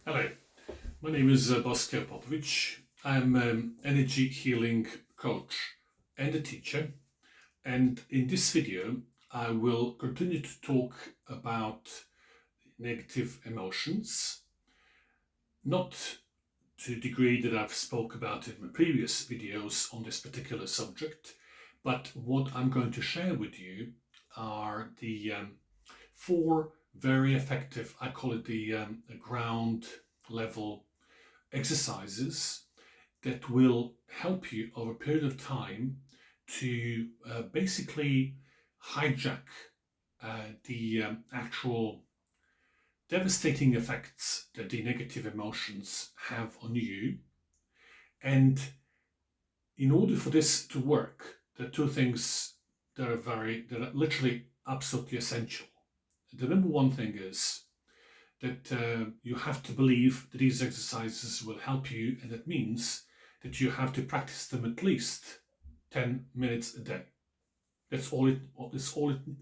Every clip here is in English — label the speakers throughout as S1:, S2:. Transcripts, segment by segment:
S1: Hello, my name is Bosker Popovic. I'm an energy healing coach and a teacher, and in this video, I will continue to talk about negative emotions, not to the degree that I've spoke about in my previous videos on this particular subject, but what I'm going to share with you are the four very effective, I call it the ground level exercises that will help you over a period of time to basically hijack the actual devastating effects that the negative emotions have on you. And in order for this to work, there are two things that are literally absolutely essential. The number one thing is that you have to believe that these exercises will help you, and that means that you have to practice them at least 10 minutes a day. That's all it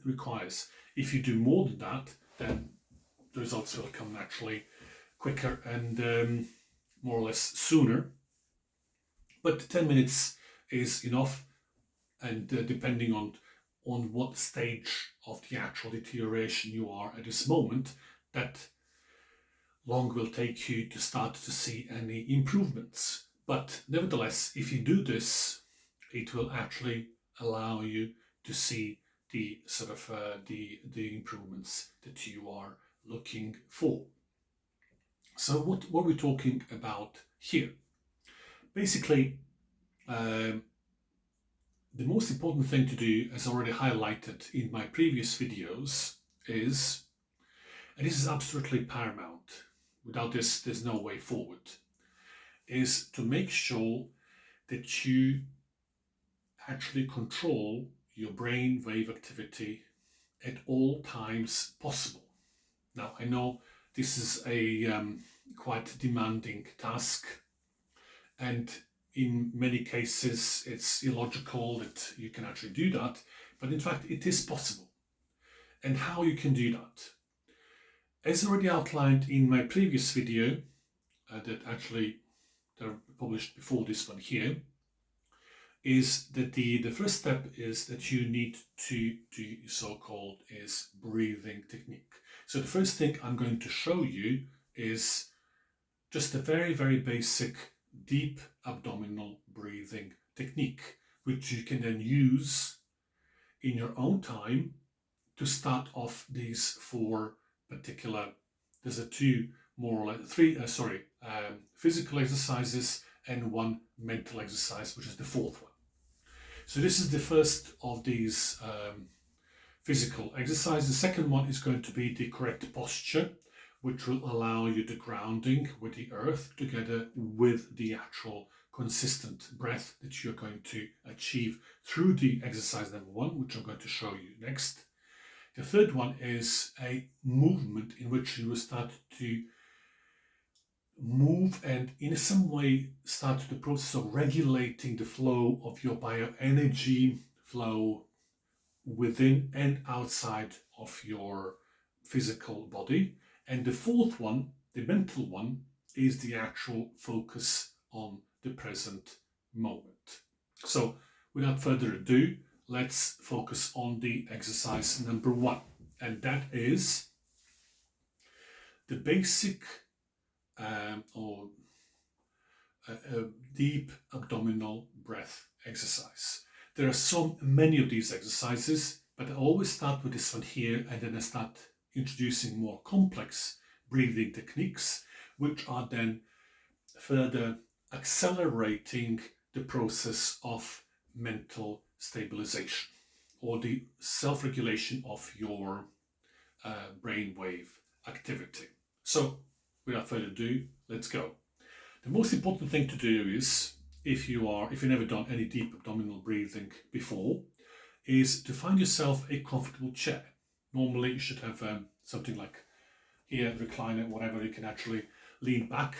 S1: requires. If you do more than that, then the results will come naturally quicker and more or less sooner. But 10 minutes is enough, and depending on what stage of the actual deterioration you are at this moment, that long will take you to start to see any improvements. But nevertheless, if you do this, it will actually allow you to see the sort of the improvements that you are looking for. So what are we talking about here? Basically, um, the most important thing to do, as already highlighted in my previous videos, is, and this is absolutely paramount, without this there's no way forward, is to make sure that you actually control your brain wave activity at all times possible. Now, I know this is a quite demanding task, and in many cases it's illogical that you can actually do that, but in fact it is possible. And how you can do that, as already outlined in my previous video that actually they're published before this one here, is that the first step is that you need to do so-called is breathing technique. So the first thing I'm going to show you is just a very, very basic deep abdominal breathing technique, which you can then use in your own time to start off these four particular, there's a two more or less three, physical exercises and one mental exercise, which is the fourth one. So this is the first of these physical exercises. The second one is going to be the correct posture, which will allow you the grounding with the earth together with the actual consistent breath that you're going to achieve through the exercise number one, which I'm going to show you next. The third one is a movement in which you will start to move and in some way start the process of regulating the flow of your bioenergy flow within and outside of your physical body. And the fourth one, the mental one, is the actual focus on the present moment. So without further ado, let's focus on the exercise number one. And that is the basic or deep abdominal breath exercise. There are so many of these exercises, but I always start with this one here, and then I start introducing more complex breathing techniques, which are then further accelerating the process of mental stabilization or the self-regulation of your brainwave activity. So without further ado, let's go. The most important thing to do is, if you've never done any deep abdominal breathing before, is to find yourself a comfortable chair. Normally you should have something like here, recliner, whatever. You can actually lean back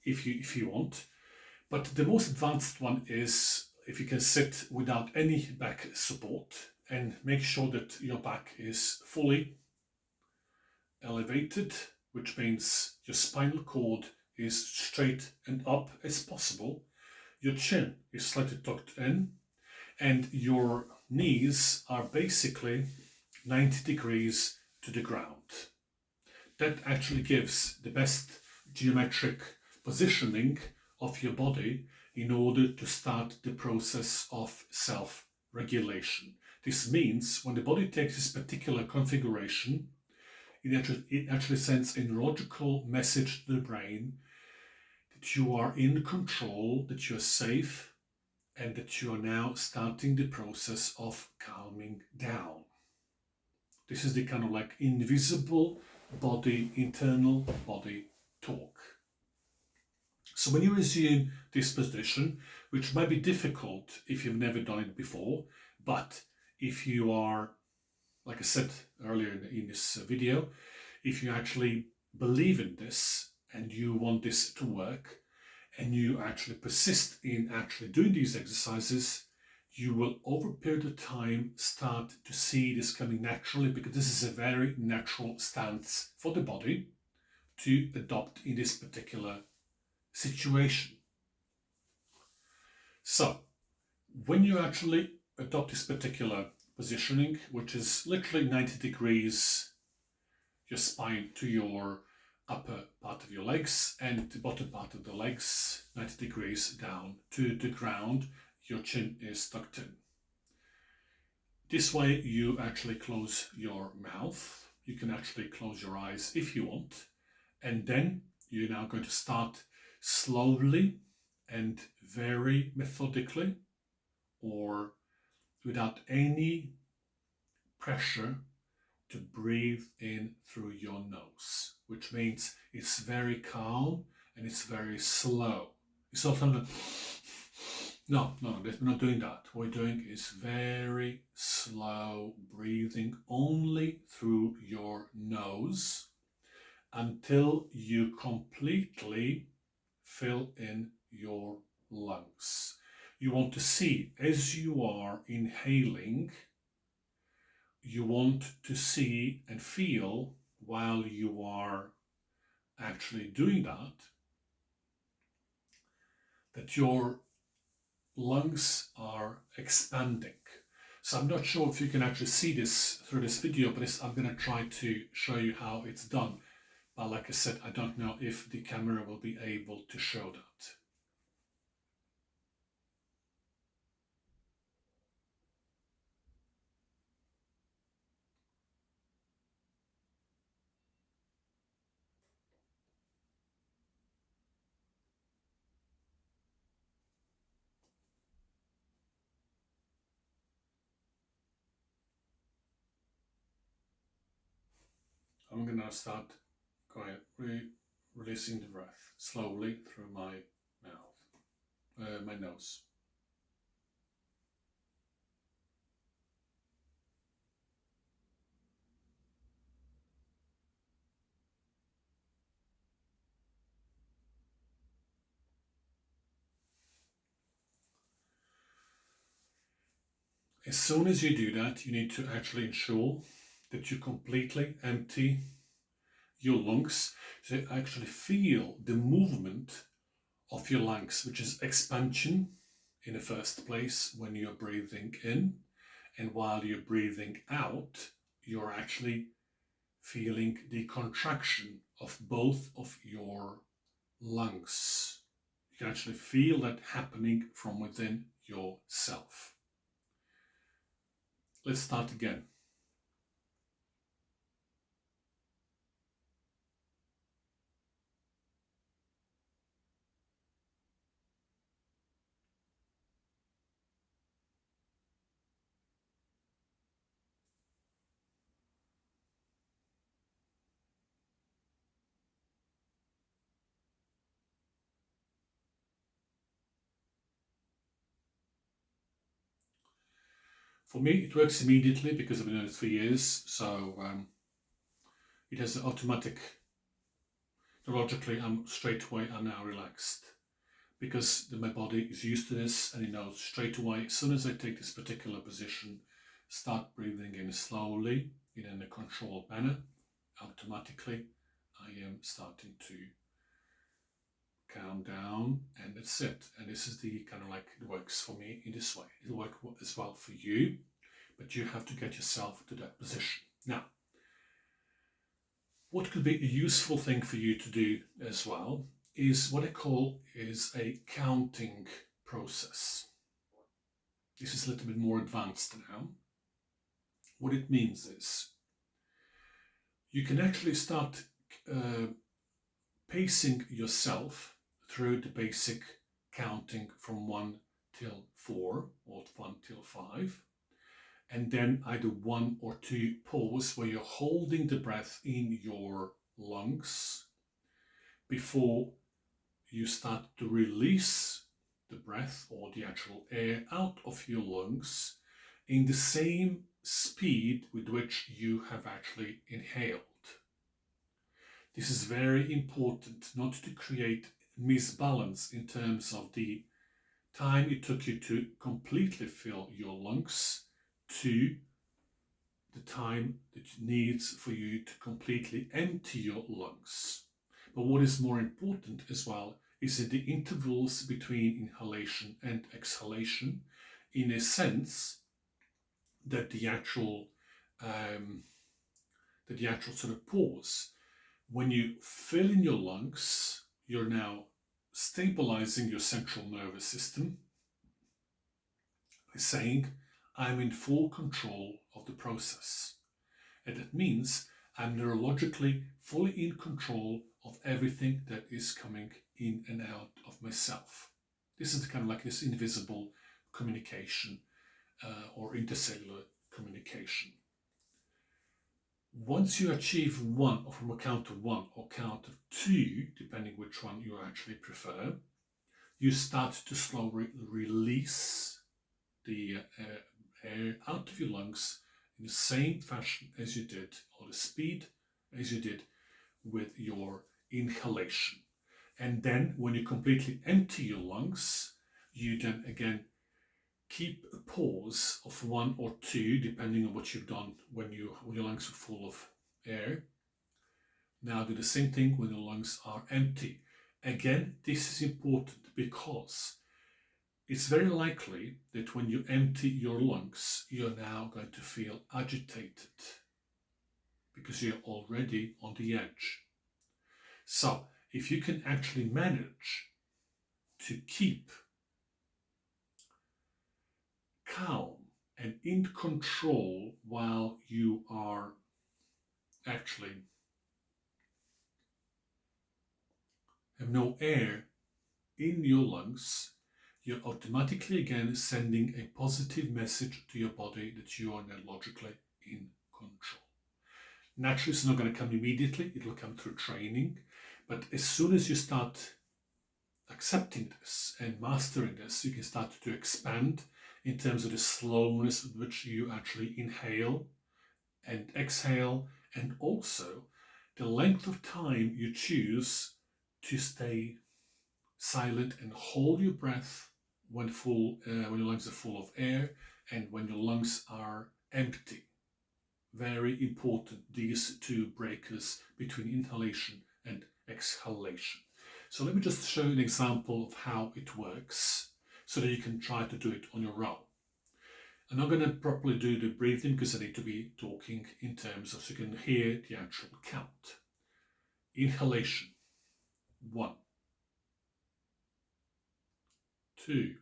S1: if you want. But the most advanced one is if you can sit without any back support and make sure that your back is fully elevated which means your spinal cord is straight and up as possible. Your chin is slightly tucked in, and your knees are basically 90 degrees to the ground. That actually gives the best geometric positioning of your body in order to start the process of self-regulation. This means when the body takes this particular configuration, it actually sends a neurological message to the brain that you are in control, that you're safe, and that you are now starting the process of calming down. This is the kind of like invisible body, internal body talk. So when you resume this position, which might be difficult if you've never done it before, but if you are, like I said earlier in this video, if you actually believe in this and you want this to work and you actually persist in actually doing these exercises, you will over a period of time start to see this coming naturally, because this is a very natural stance for the body to adopt in this particular situation. So when you actually adopt this particular positioning, which is literally 90 degrees, your spine to your upper part of your legs and the bottom part of the legs 90 degrees down to the ground, your chin is tucked in. This way you actually close your mouth. You can actually close your eyes if you want, and then you're now going to start slowly and very methodically, or without any pressure, to breathe in through your nose, which means it's very calm and it's very slow. It's not something. No, we're not doing that. What we're doing is very slow breathing only through your nose until you completely fill in your lungs. You want to see, as you are inhaling, you want to see and feel while you are actually doing that your lungs are expanding. So I'm not sure if you can actually see this through this video, but I'm going to try to show you how it's done. But like I said, I don't know if the camera will be able to show that. I'm going to start releasing the breath slowly through my mouth, my nose. As soon as you do that, you need to actually ensure that you completely empty your lungs, so you actually feel the movement of your lungs, which is expansion in the first place when you're breathing in, and while you're breathing out, you're actually feeling the contraction of both of your lungs. You can actually feel that happening from within yourself. Let's start again. For me, it works immediately because I've been doing it for years, so it has an automatic, neurologically, I'm now relaxed, because my body is used to this and it knows straight away, as soon as I take this particular position, start breathing in slowly, in a controlled manner, automatically, I am starting to count down, and that's it. And this is the kind of like, it works for me in this way. It'll work as well for you, but you have to get yourself to that position. Now, what could be a useful thing for you to do as well is what I call is a counting process. This is a little bit more advanced now. What it means is you can actually start pacing yourself through the basic counting from 1 till 4 or 1 till 5, and then either 1 or 2 pause where you're holding the breath in your lungs before you start to release the breath or the actual air out of your lungs in the same speed with which you have actually inhaled. This is very important not to create misbalance in terms of the time it took you to completely fill your lungs to the time that it needs for you to completely empty your lungs. But what is more important as well is in the intervals between inhalation and exhalation, in a sense that the actual sort of pause. When you fill in your lungs, you're now stabilizing your central nervous system by saying, I'm in full control of the process. And that means I'm neurologically fully in control of everything that is coming in and out of myself. This is kind of like this invisible communication or intercellular communication. Once you achieve 1, or from a count of 1 or count of 2, depending which one you actually prefer, you start to slowly release the air out of your lungs in the same fashion as you did, or the speed as you did with your inhalation. And then when you completely empty your lungs, you then again keep a pause of 1 or 2, depending on what you've done when your lungs are full of air. Now do the same thing when your lungs are empty. Again, this is important because it's very likely that when you empty your lungs, you're now going to feel agitated because you're already on the edge. So if you can actually manage to keep calm and in control while you are actually have no air in your lungs, you're automatically again sending a positive message to your body that you are neurologically in control. Naturally, it's not going to come immediately, it will come through training, but as soon as you start accepting this and mastering this, you can start to expand in terms of the slowness with which you actually inhale and exhale, and also the length of time you choose to stay silent and hold your breath when your lungs are full of air and when your lungs are empty. Very important, these 2 breakers between inhalation and exhalation. So let me just show you an example of how it works so that you can try to do it on your own. I'm not going to properly do the breathing because I need to be talking in terms of so you can hear the actual count. Inhalation, 1, 2,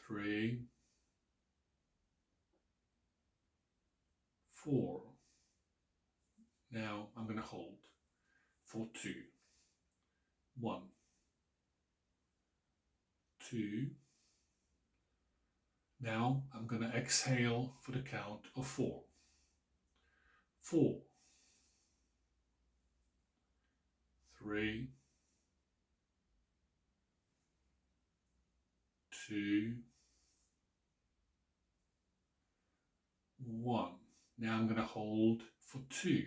S1: 3, 4. Now I'm going to hold for 2. 1, 2. Now I'm going to exhale for the count of 4. 4, 3, 2, 1. Now I'm going to hold for 2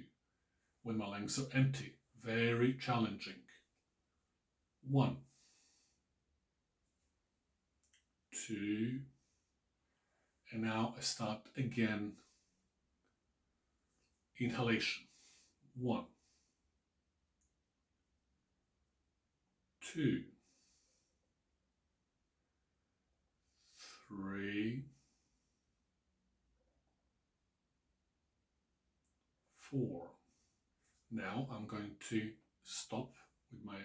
S1: when my lungs are empty. Very challenging. 1, 2, and now I start again inhalation. 1, 2, 3, 4. Now I'm going to stop with my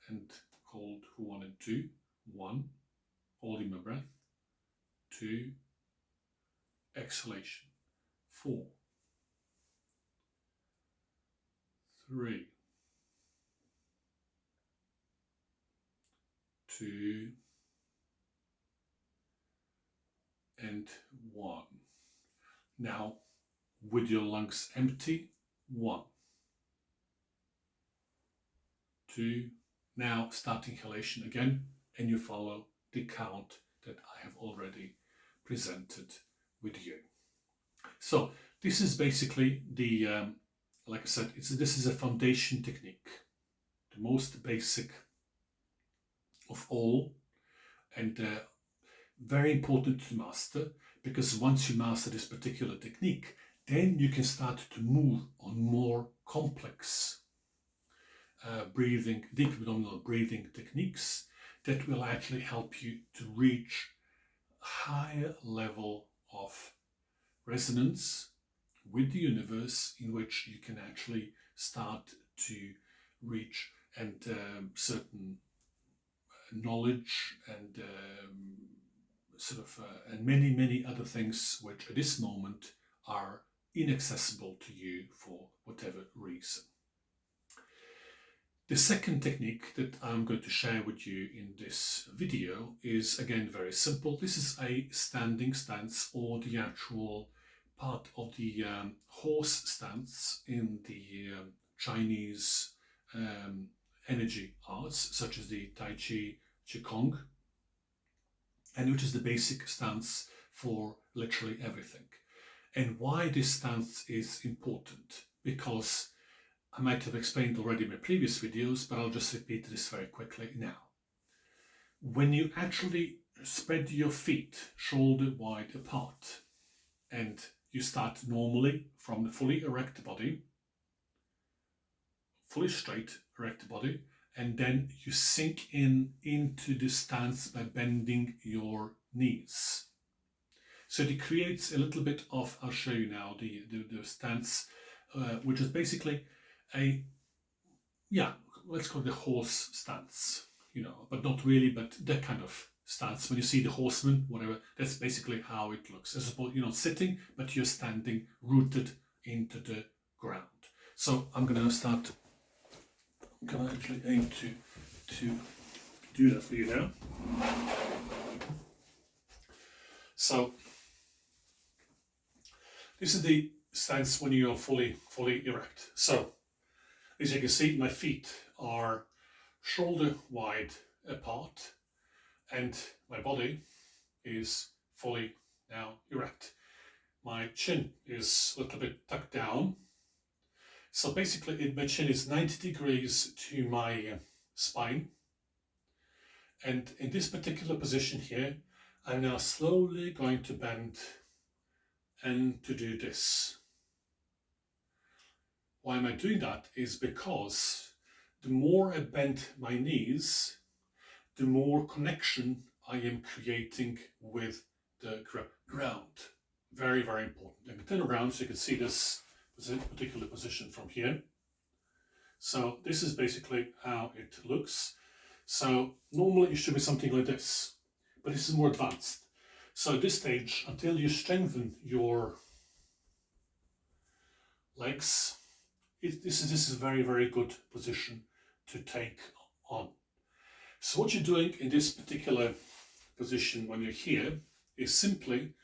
S1: and hold for 1 and 2. 1, holding my breath. 2, exhalation. 4, 3, 2, and 1. Now, with your lungs empty, 1, 2. Now start inhalation again, and you follow the count that I have already presented with you. So this is basically the, like I said, this is a foundation technique, the most basic of all, and very important to master, because once you master this particular technique, then you can start to move on more complex breathing, deep abdominal breathing techniques that will actually help you to reach a higher level of resonance with the universe, in which you can actually start to reach and certain knowledge and and many other things which at this moment are inaccessible to you for whatever reason. The second technique that I'm going to share with you in this video is again very simple. This is a standing stance, or the actual part of the horse stance in the Chinese energy arts, such as the Tai Chi, Qigong, and which is the basic stance for literally everything. And why this stance is important, because I might have explained already in my previous videos, but I'll just repeat this very quickly now. When you actually spread your feet shoulder wide apart, and you start normally from the fully erect body, fully straight erect body, and then you sink into the stance by bending your knees. So it creates a little bit of, I'll show you now, the stance, which is basically let's call it the horse stance, but not really, but that kind of stance. When you see the horseman, whatever, that's basically how it looks. I suppose you're not sitting, but you're standing rooted into the ground. So I'm going to actually aim to do that for you now. So this is the stance when you are fully erect. So as you can see, my feet are shoulder wide apart, and my body is fully now erect. My chin is a little bit tucked down. So basically my chin is 90 degrees to my spine. And in this particular position here, I'm now slowly going to bend and to do this. Why am I doing that? Is because the more I bend my knees, the more connection I am creating with the ground. Very, very important. I can turn around so you can see this particular position from here. So this is basically how it looks. So normally it should be something like this, but this is more advanced. So at this stage, until you strengthen your legs, this is a very, very good position to take on. So what you're doing in this particular position when you're here is simply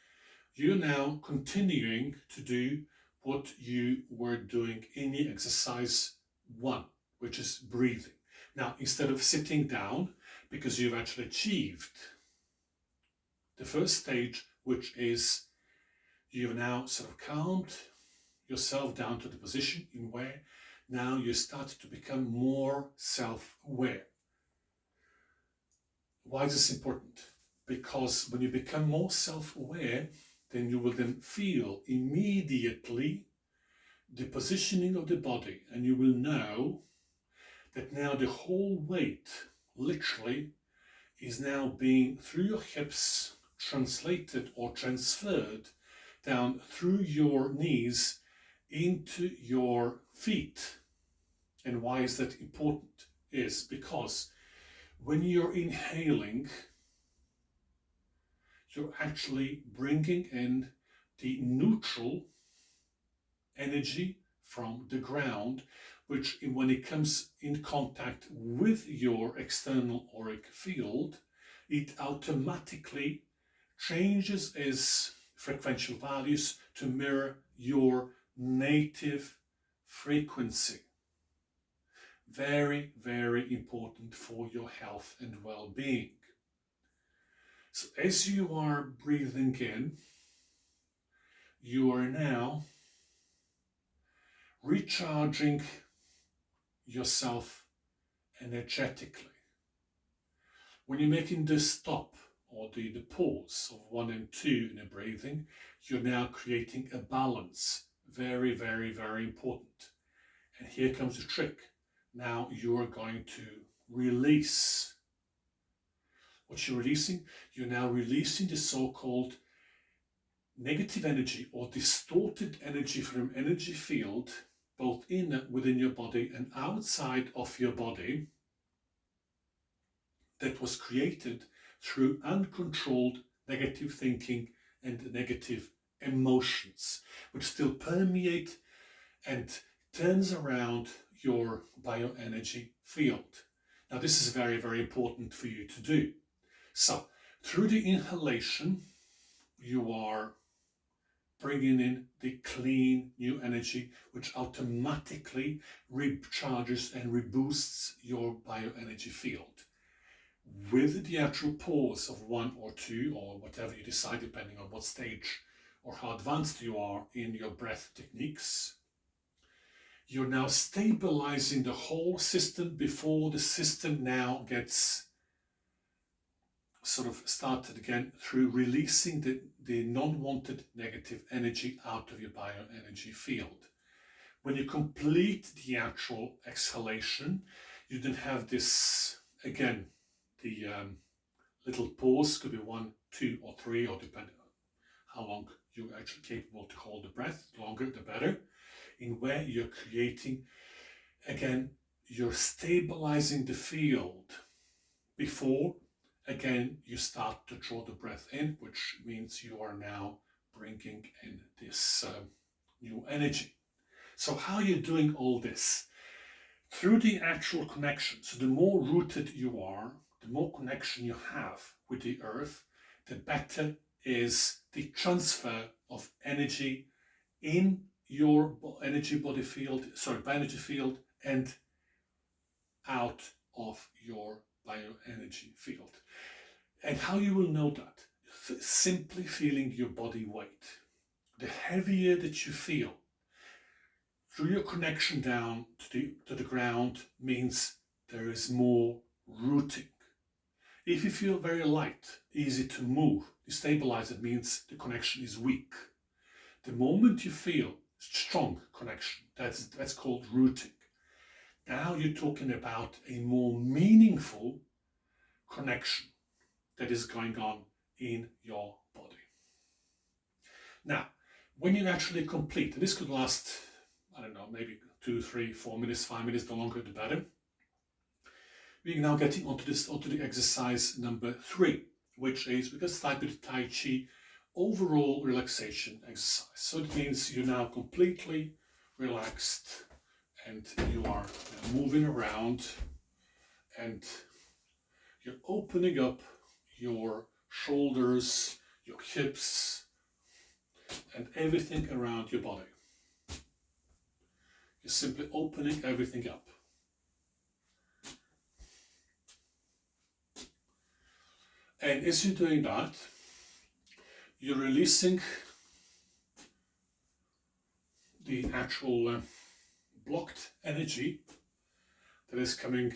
S1: you're now continuing to do what you were doing in the exercise 1, which is breathing. Now, instead of sitting down, because you've actually achieved the first stage, which is you've now sort of calmed yourself down to the position in where now you start to become more self-aware. Why is this important? Because when you become more self-aware, then you will then feel immediately the positioning of the body, and you will know that now the whole weight literally is now being through your hips translated or transferred down through your knees into your feet. And why is that important? Is because when you're inhaling, you're actually bringing in the neutral energy from the ground, which when it comes in contact with your external auric field, it automatically changes its frequential values to mirror your native frequency. Very, very important for your health and well-being. So as you are breathing in, you are now recharging yourself energetically. When you're making the stop or the pause of 1 and 2 in a breathing, you're now creating a balance. Very, very, very important. And here comes the trick. Now you are going to release. What you're releasing? You're now releasing the so-called negative energy or distorted energy from energy field, both within your body and outside of your body, that was created through uncontrolled negative thinking and negative emotions, which still permeate and turns around your bioenergy field. Now this is very, very important for you to do. So through the inhalation, you are bringing in the clean new energy, which automatically recharges and reboosts your bioenergy field. With the actual pause of 1 or 2 or whatever you decide, depending on what stage or how advanced you are in your breath techniques, you're now stabilizing the whole system before the system now gets sort of started again through releasing the non-wanted negative energy out of your bioenergy field. When you complete the actual exhalation, you then have this, again, the little pause, could be 1, 2 or 3, or depending on how long you're actually capable to hold the breath, the longer the better, in where you're creating, again, you're stabilizing the field before, again, you start to draw the breath in, which means you are now bringing in this new energy. So how are you doing all this? Through the actual connection. So the more rooted you are, the more connection you have with the earth, the better is the transfer of energy in your bioenergy field and out of your bioenergy field. And how you will know that? Simply feeling your body weight. The heavier that you feel through your connection down to the ground means there is more rooting. If you feel very light, easy to move, destabilized, means the connection is weak. The moment you feel strong connection, that's called rooting. Now you're talking about a more meaningful connection that is going on in your body. Now, when you actually complete, and this could last, I don't know, maybe 2, 3, 4 minutes, 5 minutes, the longer the better. We're now getting onto the exercise number 3, which is, we're going to start with the Tai Chi overall relaxation exercise. So it means you're now completely relaxed and you are moving around and you're opening up your shoulders, your hips, and everything around your body. You're simply opening everything up. And as you're doing that, you're releasing the actual blocked energy that is coming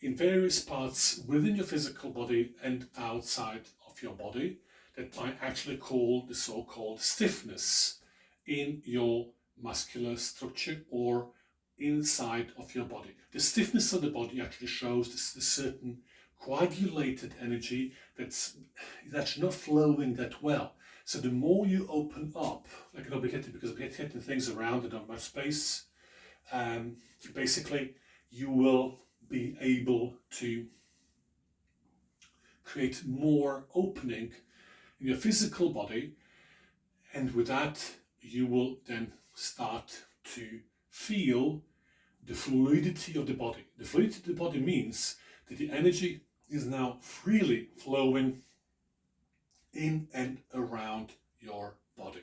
S1: in various parts within your physical body and outside of your body that might actually call the so-called stiffness in your muscular structure or inside of your body. The stiffness of the body actually shows this certain coagulated energy that's actually not flowing that well. So the more you open up, like it'll be hitting, because it'll be hitting things around and not much space, basically you will be able to create more opening in your physical body, and with that you will then start to feel the fluidity of the body. The fluidity of the body means that the energy is now freely flowing in and around your body.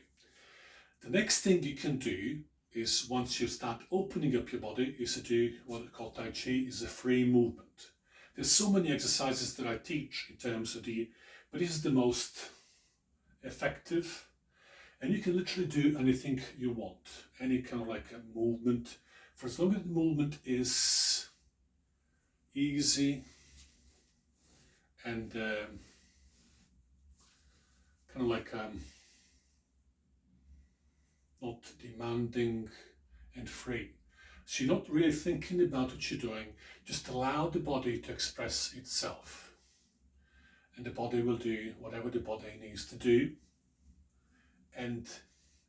S1: The next thing you can do is, once you start opening up your body, is to do what we call Tai Chi, is a free movement. There's so many exercises that I teach in terms of but this is the most effective, and you can literally do anything you want, any kind of like a movement, for as long as the movement is easy and kind of like not demanding and free. So you're not really thinking about what you're doing, just allow the body to express itself. And the body will do whatever the body needs to do, and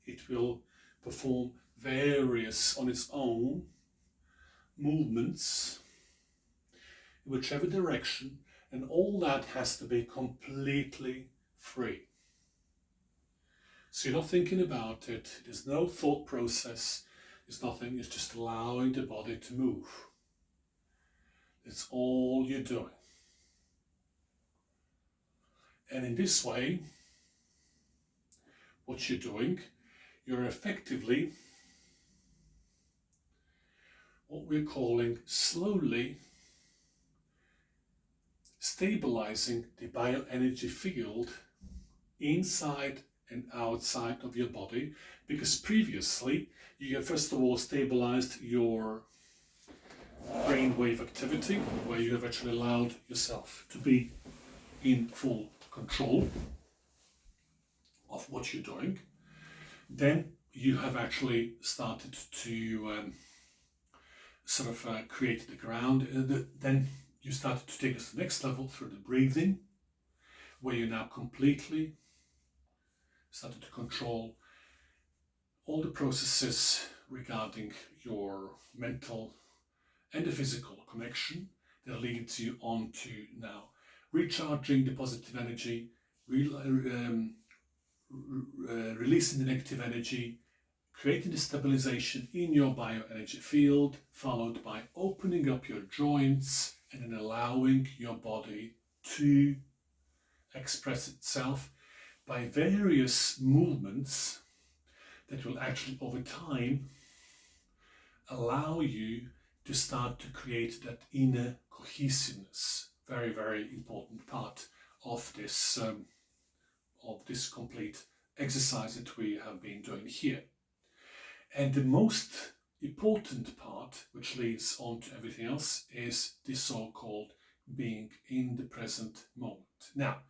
S1: it will perform various on its own movements in whichever direction, and all that has to be completely free. So you're not thinking about it, there's no thought process, there's nothing, it's just allowing the body to move. It's all you're doing. And in this way, what you're doing, you're effectively what we're calling slowly stabilizing the bioenergy field inside and outside of your body, because previously you have first of all stabilized your brainwave activity, where you have actually allowed yourself to be in full control of what you're doing. Then you have actually started to create the ground. Then you started to take us to the next level through the breathing, where you now completely started to control all the processes regarding your mental and the physical connection that leads you on to now recharging the positive energy, releasing the negative energy, creating the stabilization in your bioenergy field, followed by opening up your joints and then allowing your body to express itself by various movements that will actually over time allow you to start to create that inner cohesiveness. Very, very important part of this complete exercise that we have been doing here. And the most important part, which leads on to everything else, is the so-called being in the present moment. Now,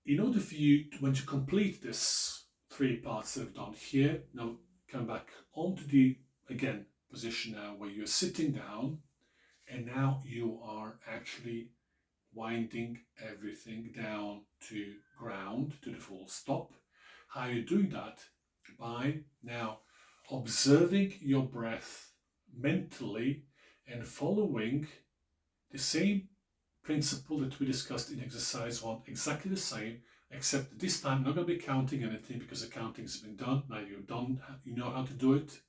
S1: in order for you to, when you complete this 3 parts that I've done here, now come back onto the, again, position now where you're sitting down, and now you are actually winding everything down to ground, to the full stop. How are you doing that? By now observing your breath mentally and following the same principle that we discussed in exercise 1, exactly the same, except this time I'm not going to be counting anything because the counting has been done. Now you're done, you know how to do it.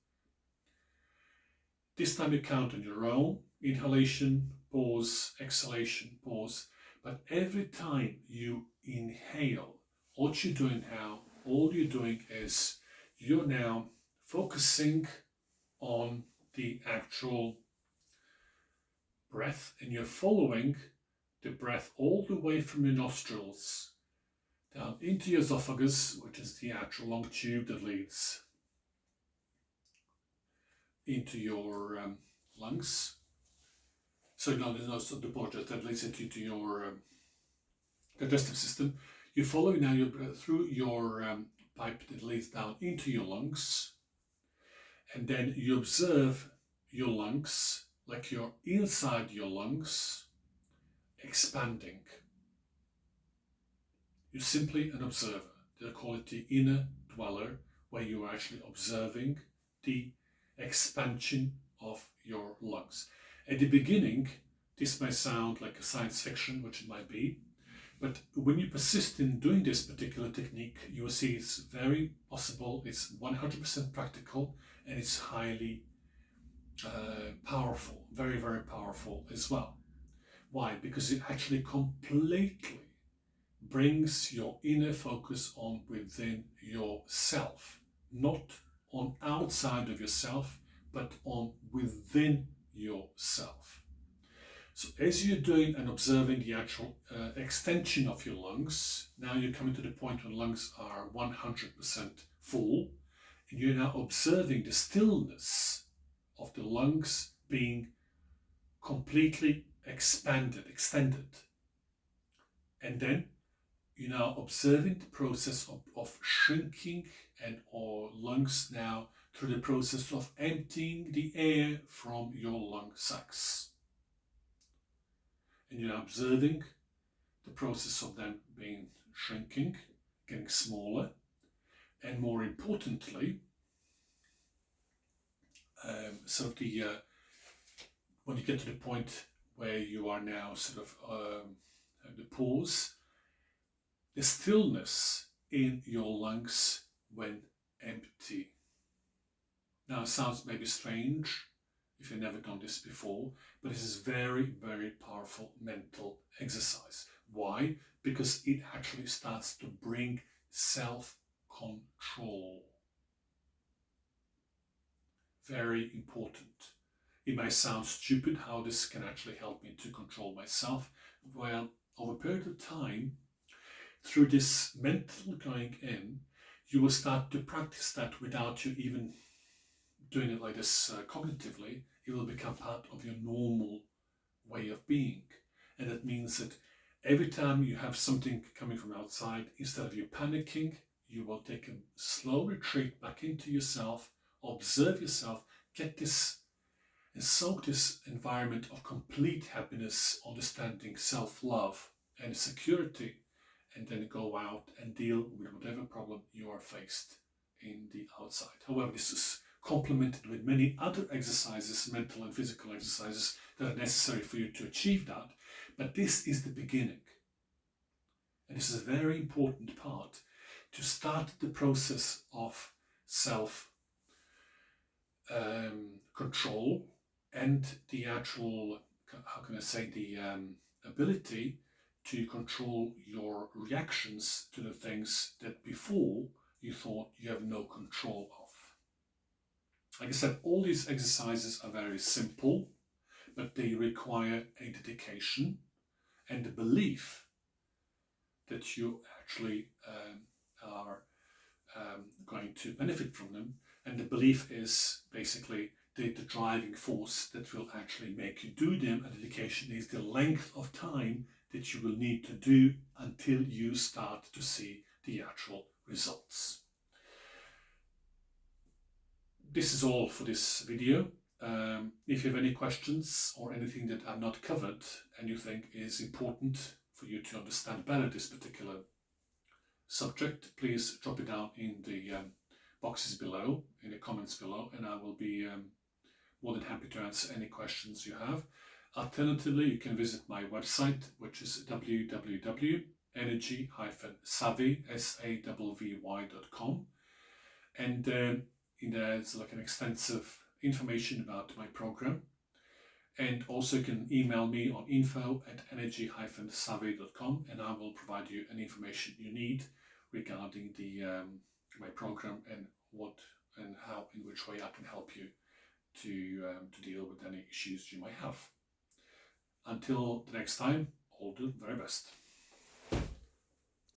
S1: This time you count on your own, inhalation, pause, exhalation, pause. But every time you inhale, what you're doing now, all you're doing is you're now focusing on the actual breath, and you're following the breath all the way from your nostrils down into your esophagus, which is the actual long tube that leads into your lungs. So no, the border that leads into your digestive system. You follow now your breath through your pipe that leads down into your lungs, And then you observe your lungs, like you're inside your lungs, expanding. You're simply an observer. They call it the inner dweller, where you are actually observing the expansion of your lungs. At the beginning, this may sound like a science fiction, which it might be, but when you persist in doing this particular technique, you will see it's very possible, it's 100% practical, and it's highly powerful, very, very powerful as well. Why? Because it actually completely brings your inner focus on within yourself, not on outside of yourself, but on within yourself. So as you're doing and observing the actual extension of your lungs, now you're coming to the point when lungs are 100% full, and you're now observing the stillness of the lungs being completely expanded, extended. And then you're now observing the process of shrinking and our lungs now through the process of emptying the air from your lung sacs. And you're observing the process of them being shrinking, getting smaller, and more importantly, when you get to the point where you are now sort of the pause, the stillness in your lungs when empty. Now it sounds maybe strange if you've never done this before, but this is very, very powerful mental exercise. Why? Because it actually starts to bring self-control. Very important. It may sound stupid how this can actually help me to control myself. Well, over a period of time, through this mental going in, you will start to practice that without you even doing it like this cognitively. It will become part of your normal way of being. And that means that every time you have something coming from outside, instead of you panicking, you will take a slow retreat back into yourself, observe yourself, get this and soak this environment of complete happiness, understanding, self-love and security, and then go out and deal with whatever problem you are faced in the outside. However, this is complemented with many other exercises, mental and physical exercises, that are necessary for you to achieve that. But this is the beginning. And this is a very important part to start the process of self-control and the actual, how can I say, the ability to control your reactions to the things that before you thought you have no control of. Like I said, all these exercises are very simple, but they require a dedication and the belief that you actually are going to benefit from them. And the belief is basically the driving force that will actually make you do them. And dedication is the length of time that you will need to do until you start to see the actual results. This is all for this video. If you have any questions or anything that I've not covered and you think is important for you to understand better this particular subject, please drop it down in the boxes below, in the comments below, and I will be more than happy to answer any questions you have. Alternatively, you can visit my website, which is www.energy-savvy.com, and in there it's like an extensive information about my program. And also you can email me on info@energy-savvy.com, and I will provide you any information you need regarding the my program and what and how, in which way I can help you to deal with any issues you might have. Until the next time, all the very best.